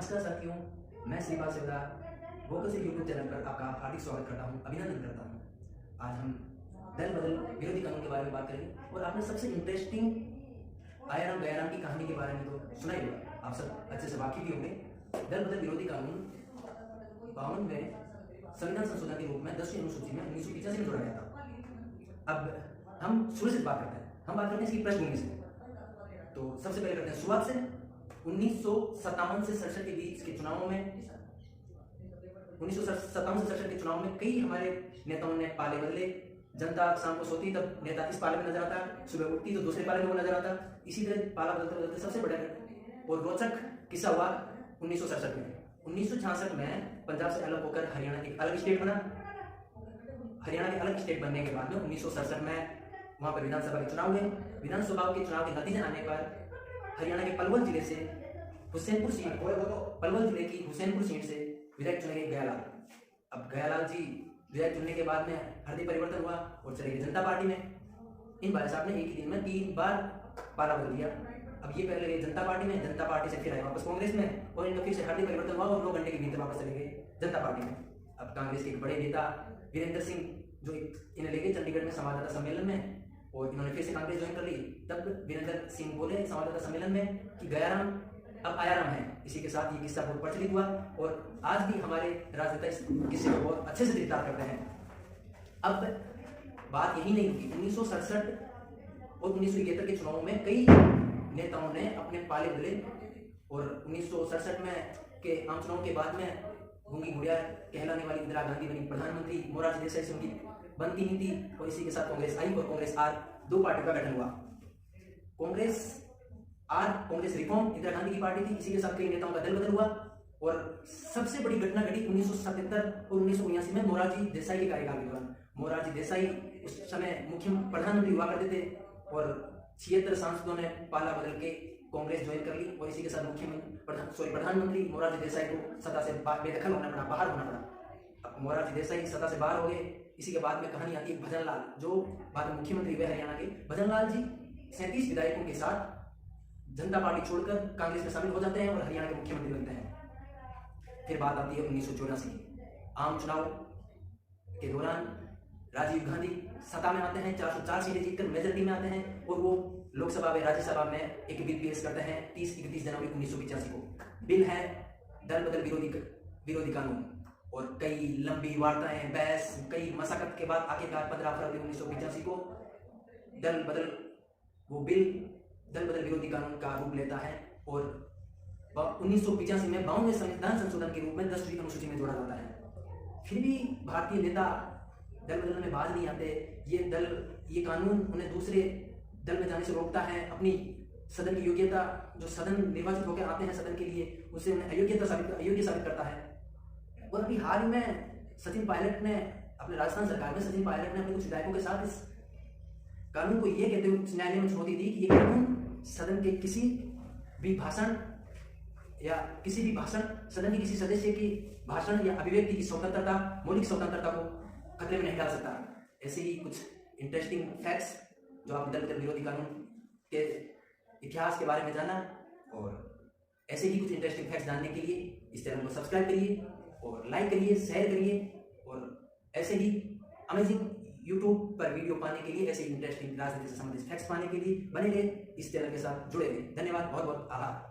नमस्कार साथियों, मैं श्रीपाल सेवदार वोकल से यूट्यूब चैनल पर आपका हार्दिक स्वागत करता हूं, अभिनंदन करता हूं। आज हम दल बदल विरोधी कानून के बारे में बात करेंगे और आपने सबसे इंटरेस्टिंग आयाराम गयाराम की कहानी के बारे में तो सुना ही होगा, आप सब अच्छे से वाकिफ ही होंगे। दल बदल विरोधी कानून 52वें संविधान संशोधन के रूप में 10वीं अनुसूची में 1985 में जोड़ा गया था। अब हम शुरू से बात करते हैं, हम बात करते हैं इसकी पृष्ठभूमि से। तो सबसे पहले करते हैं शुरुआत से। 1957 से 67 के बीच के चुनावों में 1957 से 67 के चुनाव में कई हमारे नेताओं ने पाले बदले। जनता शाम को सोती तब नेता इस पाले में नजर आता, सुबह उठती तो दूसरे पाले में वो नजर आता। इसी तरह पाला बदलते बदलते सबसे बड़ा और रोचक किस्सा हुआ 1967 में। 1966 में पंजाब से अलग होकर हरियाणा एक अलग स्टेट बना। हरियाणा के अलग स्टेट बनने के बाद में 1967 में वहां पर विधानसभा के चुनाव हुए। विधानसभा के चुनाव के नतीजे आने पर हरियाणा के पलवल जिले से हुसैनपुर सीट पलवल जिले की हुसैनपुर सीट से विधायक चुने गए गयालाल। अब गयालाल जी विधायक चुनने के बाद में हृदय परिवर्तन हुआ और चले गए जनता पार्टी में। इन भाई साहब ने एक ही दिन में 3 बार पाला बदल दिया। अब ये पहले गए जनता पार्टी में, जनता पार्टी से फिर आए वापस कांग्रेस में और इनका फिर से हृदय परिवर्तन हुआ और 2 घंटे के भीतर वापस चले गए जनता पार्टी में। अब कांग्रेस के एक बड़े नेता वीरेंद्र सिंह जो इन्हें लेके चंडीगढ़ में संवाददाता सम्मेलन में और इन्होंने फिर से कांग्रेस ज्वाइन कर ली। तब वीरेंद्र सिंह बोले संवाददाता सम्मेलन में कि गयाराम अब आयाराम है। इसी के साथ ये किस्सा बहुत प्रचलित हुआ और आज भी हमारे राजनेता इस किस्से को बहुत अच्छे से गिरफ्तार करते हैं। अब बात यही नहीं हुई। 1967 और 1971 के चुनावों में कई नेताओं ने अपने पाले बदले और 1967 में के आम चुनाव के बाद में गूंगी गुड़िया कहलाने वाली इंदिरा गांधी बनी प्रधानमंत्री। मोरारजी देसाई से उनकी बनती नहीं थी और इसी के साथ कांग्रेस आई और कांग्रेस आर 2 पार्टी का गठन हुआ। कांग्रेस आर कांग्रेस रिफॉर्म इंदिरा गांधी की पार्टी थी। इसी के साथ कई नेताओं का दल बदल हुआ और सबसे बड़ी घटना घटी 1977 और 1979 में मोरारजी देसाई के कार्यकाल के दौरान। मोरारजी देसाई उस समय मुख्य प्रधानमंत्री हुआ करते थे और 76 सांसदों ने पाला बदल के कांग्रेस ज्वाइन कर ली और इसी के साथ प्रधानमंत्री मोरारजी देसाई को सत्ता से बेदखल होना पड़ा, बाहर होना पड़ा। अब मोरारजी देसाई सत्ता से बाहर हो गए। इसी के बाद में कहानी आती है भजनलाल, जो बाद में मुख्यमंत्री हुए हरियाणा के। भजनलाल जी 37 विधायकों के साथ जनता पार्टी छोड़कर कांग्रेस में शामिल हो जाते हैं और हरियाणा के मुख्यमंत्री बनते हैं। फिर बात आती है 1984 आम चुनाव के दौरान राजीव गांधी सत्ता में आते हैं, 404 सीटें जीतकर मेजोरिटी में आते हैं और वो लोकसभा में राज्यसभा में एक बिल पेश करते हैं 30-31 जनवरी 1985 को। बिल है दल बदल विरोधी कानून और कई लंबी वार्ताएं, बहस, कई मशक्कत के बाद आखिरकार 15 फरवरी 1985 को दल बदल विरोधी कानून का रूप लेता है और 1985 में 52वें संविधान संशोधन के रूप में 10वीं अनुसूची में जोड़ा जाता है। फिर भी भारतीय नेता दल बदल में बाज नहीं आते। ये कानून उन्हें दूसरे दल में जाने से रोकता है। अपनी सदन की योग्यता, जो सदन निर्वाचित होकर आते हैं सदन के लिए, उससे उन्हें अयोग्य साबित करता है। और अभी हाल ही में सचिन पायलट ने अपने राजस्थान सरकार में अपने कुछ विधायकों के साथ इस कानून को यह कहते हुए उच्च न्यायालय में चुनौती दी कि यह कानून सदन के किसी भी भाषण सदन के किसी सदस्य की भाषण या अभिव्यक्ति की स्वतंत्रता, मौलिक स्वतंत्रता को खतरे में नहीं डाल सकता। ऐसे ही कुछ इंटरेस्टिंग फैक्ट्स जो आप दल बदल विरोधी कानून के इतिहास के बारे में जाना और ऐसे ही कुछ इंटरेस्टिंग फैक्ट्स जानने के लिए इस चैनल को सब्सक्राइब करिए और लाइक करिए, शेयर करिए और ऐसे ही अमेजिंग यूट्यूब पर वीडियो पाने के लिए, ऐसे इंटरेस्टिंग राजनीति से संबंधित फैक्ट्स पाने के लिए बने रहे, इस चैनल के साथ जुड़े रहे। धन्यवाद, बहुत बहुत आभार।